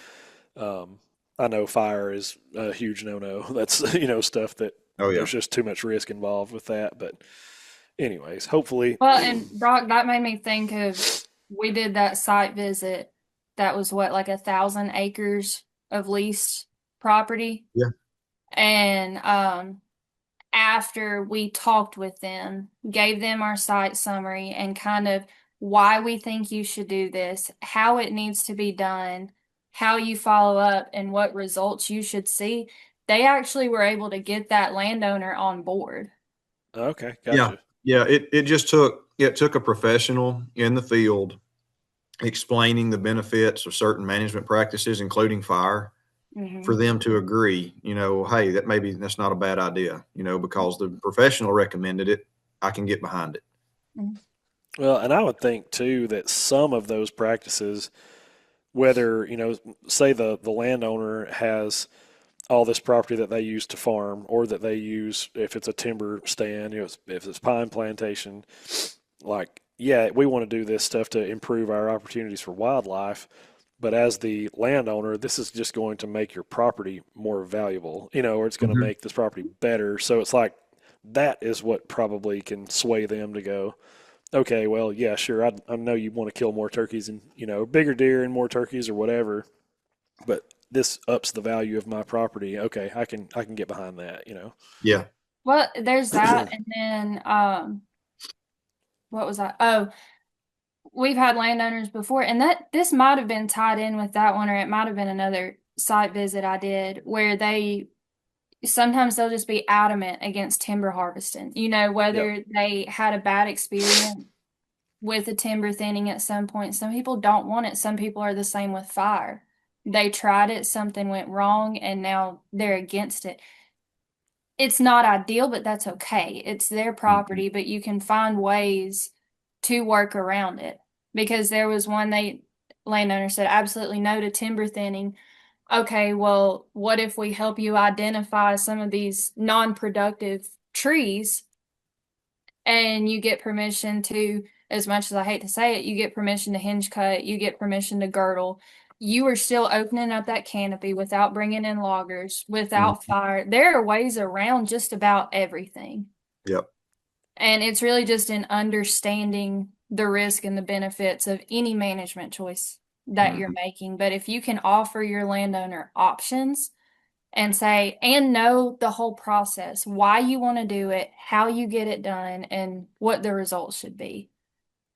um, I know fire is a huge no-no. That's stuff that Oh yeah. there's just too much risk involved with that. But anyways, hopefully, Well, and Brock, that made me think of we did that site visit. That was what, like 1,000 acres of leased property. Yeah. And after we talked with them, gave them our site summary and kind of why we think you should do this, how it needs to be done, how you follow up, and what results you should see, they actually were able to get that landowner on board. okay, Yeah. gotcha. Yeah. It took a professional in the field explaining the benefits of certain management practices, including fire, for Hmm. them to agree, hey, that's not a bad idea, because the professional recommended it. I can get behind it. Well, and I would think too that some of those practices whether, say the landowner has all this property that they use to farm, or that they use if it's a timber stand, if it's pine plantation, like, yeah, we want to do this stuff to improve our opportunities for wildlife, but as the landowner, this is just going to make your property more valuable, or it's going to Hmm. make this property better. So it's like that is what probably can sway them to go, okay, well, yeah, sure, I know you want to kill more turkeys and, bigger deer and more turkeys or whatever, but this ups the value of my property. Okay, I can get behind that. Yeah. Well, there's that, and then what was that? Oh, we've had landowners before, and that this might have been tied in with that one, or it might have been another site visit I did where they sometimes they'll just be adamant against timber harvesting. Yep. Whether they had a bad experience with the timber thinning at some point. Some people don't want it. Some people are the same with fire. They tried it, something went wrong, and now they're against it. It's not ideal, but that's okay. It's their Hmm. property, but you can find ways to work around it. Because there was one landowner said absolutely no to timber thinning. Okay, well, what if we help you identify some of these non-productive trees and you get permission to, as much as I hate to say it, you get permission to hinge cut, you get permission to girdle. You are still opening up that canopy without bringing in loggers, without Hmm. fire. There are ways around just about everything. Yep. And it's really just in understanding the risk and the benefits of any management choice that you're Hmm. making. But if you can offer your landowner options and say, and know the whole process, why you want to do it, how you get it done, and what the results should be.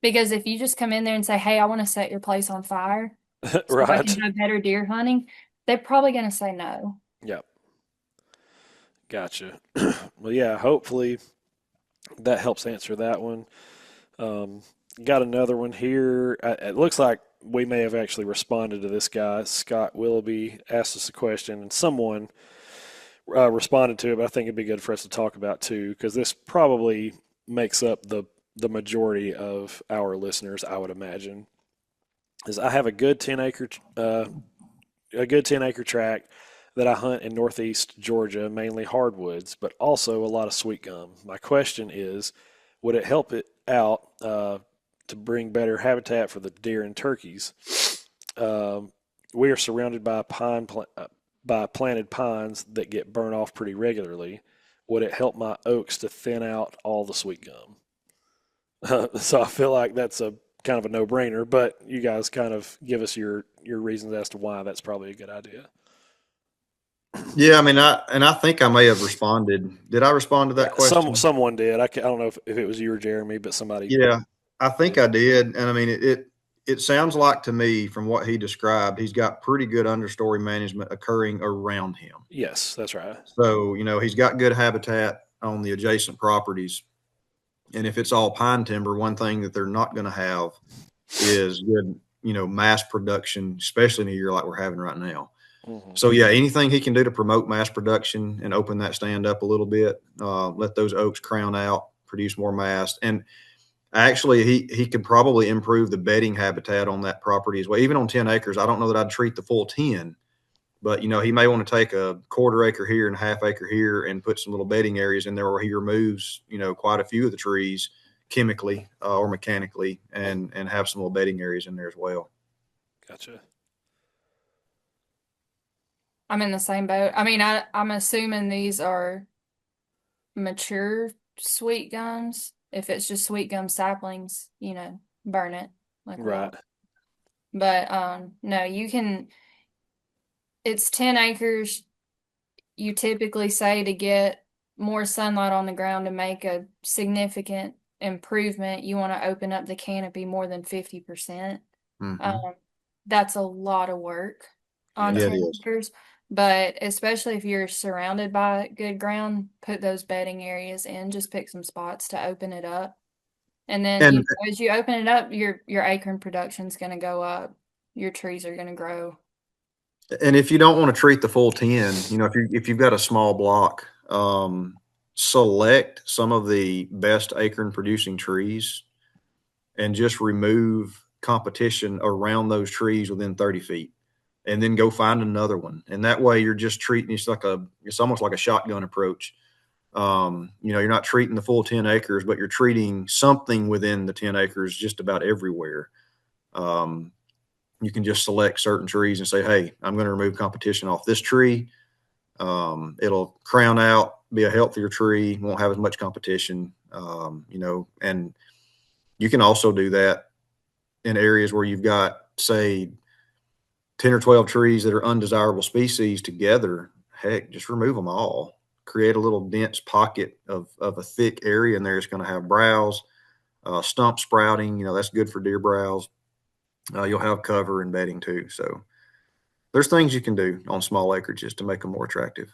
Because if you just come in there and say, hey, I want to set your place on fire so I can Right. have better deer hunting, they're probably going to say no. Yep. Gotcha. Well, yeah, hopefully that helps answer that one. Um, got another one here. It looks like we may have actually responded to this guy. Scott Willoughby asked us a question, and someone responded to it, but I think it'd be good for us to talk about too, because this probably makes up the majority of our listeners, I would imagine. Is I have a good 10-acre tract that I hunt in northeast Georgia, mainly hardwoods, but also a lot of sweet gum. My question is, would it help it out to bring better habitat for the deer and turkeys? Um, we are surrounded by by planted pines that get burned off pretty regularly. Would it help my oaks to thin out all the sweet gum? So I feel like that's a kind of a no-brainer, but you guys kind of give us your reasons as to why that's probably a good idea. Yeah. I mean, I think I may have responded. Did I respond to that question? Someone did. I don't know if it was you or Jeremy, but somebody Yeah, I think did. I did. And I mean, it sounds like to me from what he described, he's got pretty good understory management occurring around him. Yes, that's right. So, he's got good habitat on the adjacent properties. And if it's all pine timber, one thing that they're not going to have is good, mass production, especially in a year like we're having right now. Hmm. So yeah, anything he can do to promote mass production and open that stand up a little bit, let those oaks crown out, produce more mass, and actually he could probably improve the bedding habitat on that property as well. Even on 10 acres, I don't know that I'd treat the full 10, but he may want to take a quarter acre here and a half acre here and put some little bedding areas in there where he removes quite a few of the trees chemically or mechanically, and have some little bedding areas in there as well. Gotcha. I'm in the same boat. I mean, I'm assuming these are mature sweet gums. If it's just sweet gum saplings, burn it like we Right. all. But no, it's 10 acres. You typically say to get more sunlight on the ground to make a significant improvement, you want to open up the canopy more than 50%. Hmm. Um, that's a lot of work on Yeah. Yeah, it 10 is. acres. But especially if you're surrounded by good ground, put those bedding areas in, just pick some spots to open it up. And then, And as you open it up, your acorn production's going to go up. Your trees are going to grow. And if you don't want to treat the full 10, if you've got a small block, select some of the best acorn producing trees and just remove competition around those trees within 30 feet and then go find another one. And that way you're just treating it's almost like a shotgun approach. You're not treating the full 10 acres, but you're treating something within the 10 acres just about everywhere. You can just select certain trees and say, hey, I'm going to remove competition off this tree. It'll crown out, be a healthier tree, won't have as much competition, and you can also do that in areas where you've got, say, 10 or 12 trees that are undesirable species together. Heck, just remove them all. Create a little dense pocket of a thick area in there. It's going to have browse, stump sprouting. That's good for deer browse. You'll have cover and bedding too. So there's things you can do on small acreages to make them more attractive.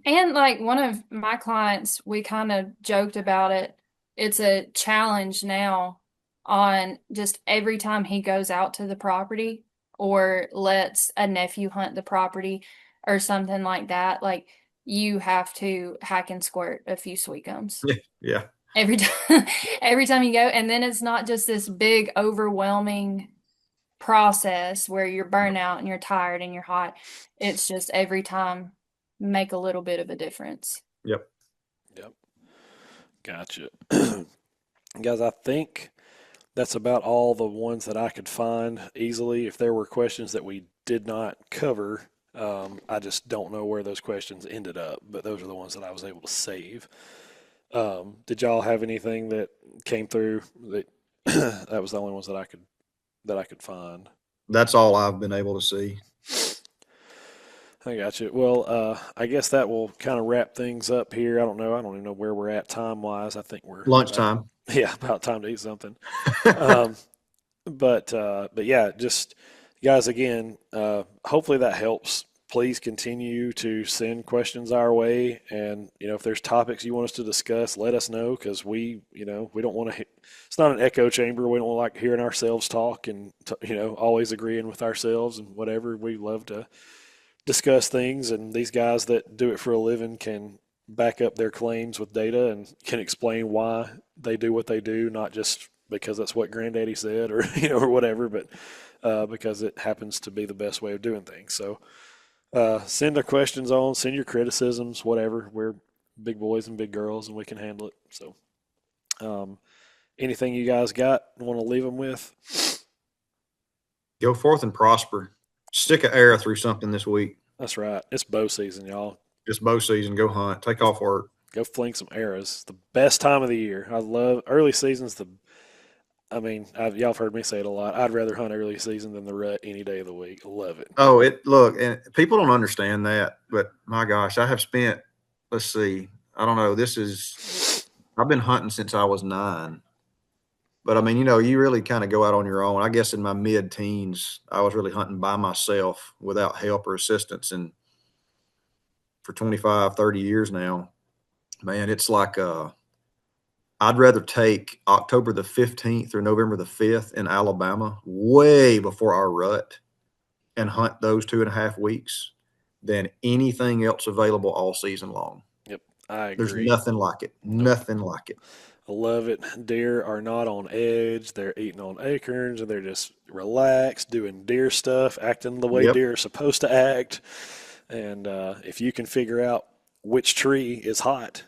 And like one of my clients, we kind of joked about it. It's a challenge now on just every time he goes out to the property or lets a nephew hunt the property or something like that. Like you have to hack and squirt a few sweet gums Yeah. every time, every time you go. And then it's not just this big, overwhelming process where you're burnt out and you're tired and you're hot. It's just every time make a little bit of a difference. Yep. Yep. Gotcha. Guys, I think that's about all the ones that I could find easily. If there were questions that we did not cover, I just don't know where those questions ended up, but those are the ones that I was able to save. Did y'all have anything that came through that that was the only ones that I could find? That's all I've been able to see. I got you. Well, I guess that will kind of wrap things up here. I don't know. I don't even know where we're at time wise. I think we're about, Lunchtime. yeah, about time to eat something. Um, but yeah, just guys, again, hopefully that helps. Please continue to send questions our way, and if there's topics you want us to discuss, let us know because we don't want to. It's not an echo chamber. We don't like hearing ourselves talk and always agreeing with ourselves and whatever. We love to discuss things, and these guys that do it for a living can back up their claims with data and can explain why they do what they do, not just because that's what granddaddy said or or whatever, but because it happens to be the best way of doing things. So send their questions on, send your criticisms, whatever. We're big boys and big girls, and we can handle it. So anything you guys got want to leave them with? Go forth and prosper. Stick an arrow through something this week. That's right. It's bow season, y'all. Just bow season. Go hunt. Take off work. Go fling some arrows. The best time of the year. I love early seasons. Y'all have heard me say it a lot. I'd rather hunt early season than the rut any day of the week. I love it. Oh, and people don't understand that, but my gosh, I have spent, let's see, I don't know, I've been hunting since I was 9. But you really kind of go out on your own. I guess in my mid-teens, I was really hunting by myself without help or assistance. And for 25, 30 years now, man, it's like I'd rather take October the 15th or November the 5th in Alabama, way before our rut, and hunt those 2.5 weeks than anything else available all season long. Yep, I There's agree. nothing like it. Nothing like it. I love it. Deer are not on edge. They're eating on acorns and they're just relaxed, doing deer stuff, acting the way Yep. deer are supposed to act. And if you can figure out which tree is hot,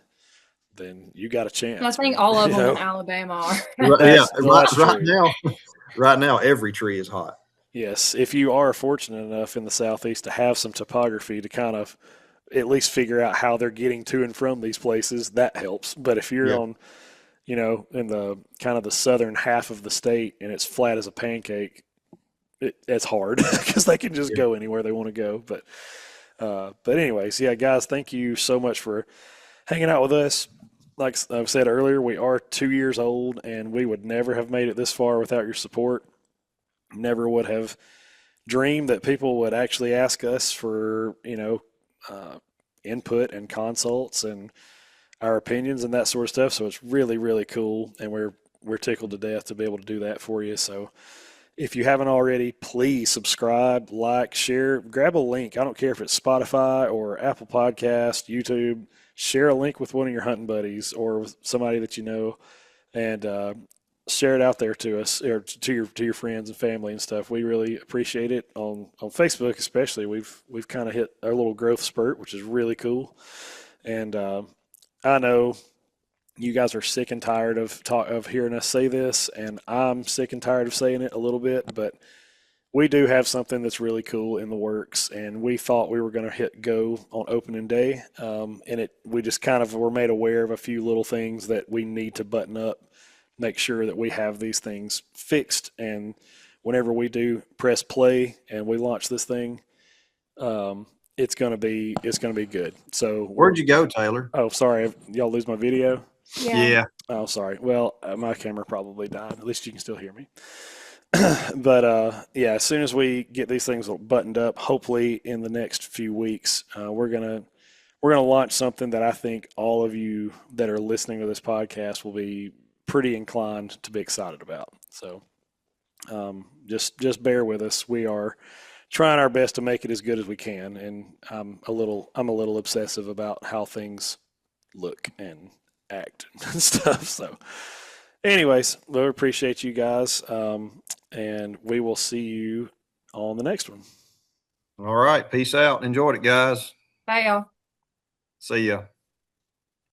then you got a chance. I think man. all of them in Alabama are. Yeah, That's right true. now, every tree is hot. Yes, if you are fortunate enough in the southeast to have some topography to kind of at least figure out how they're getting to and from these places, that helps. But if you're Yep. on in the kind of the southern half of the state and it's flat as a pancake, it's hard because they can just Yeah. go anywhere they want to go. But anyways, yeah, guys, thank you so much for hanging out with us. Like I've said earlier, we are 2 years old, and we would never have made it this far without your support. Never would have dreamed that people would actually ask us for input and consults and our opinions and that sort of stuff. So it's really, really cool, and we're tickled to death to be able to do that for you. So if you haven't already, please subscribe, like, share, grab a link. I don't care if it's Spotify or Apple Podcast, YouTube. Share a link with one of your hunting buddies or with somebody that you know, and share it out there to us or to your friends and family and stuff. We really appreciate it on Facebook, especially. We've kind of hit our little growth spurt, which is really cool. And I know you guys are sick and tired of hearing us say this, and I'm sick and tired of saying it a little bit, but we do have something that's really cool in the works, and we thought we were going to hit go on opening day, and it we just kind of were made aware of a few little things that we need to button up, make sure that we have these things fixed, and whenever we do press play and we launch this thing, um, it's gonna be good. So we're Where'd you go, Taylor? oh sorry, y'all lose my video. Yeah. Yeah. Oh sorry. Well, my camera probably died. At least you can still hear me. But yeah, as soon as we get these things buttoned up, hopefully in the next few weeks, we're gonna launch something that I think all of you that are listening to this podcast will be pretty inclined to be excited about. So just bear with us. We are trying our best to make it as good as we can, and I'm a little obsessive about how things look and act and stuff. So, anyways, we appreciate you guys, and we will see you on the next one. All right. Peace out. Enjoyed it, guys. Bye, y'all. See ya.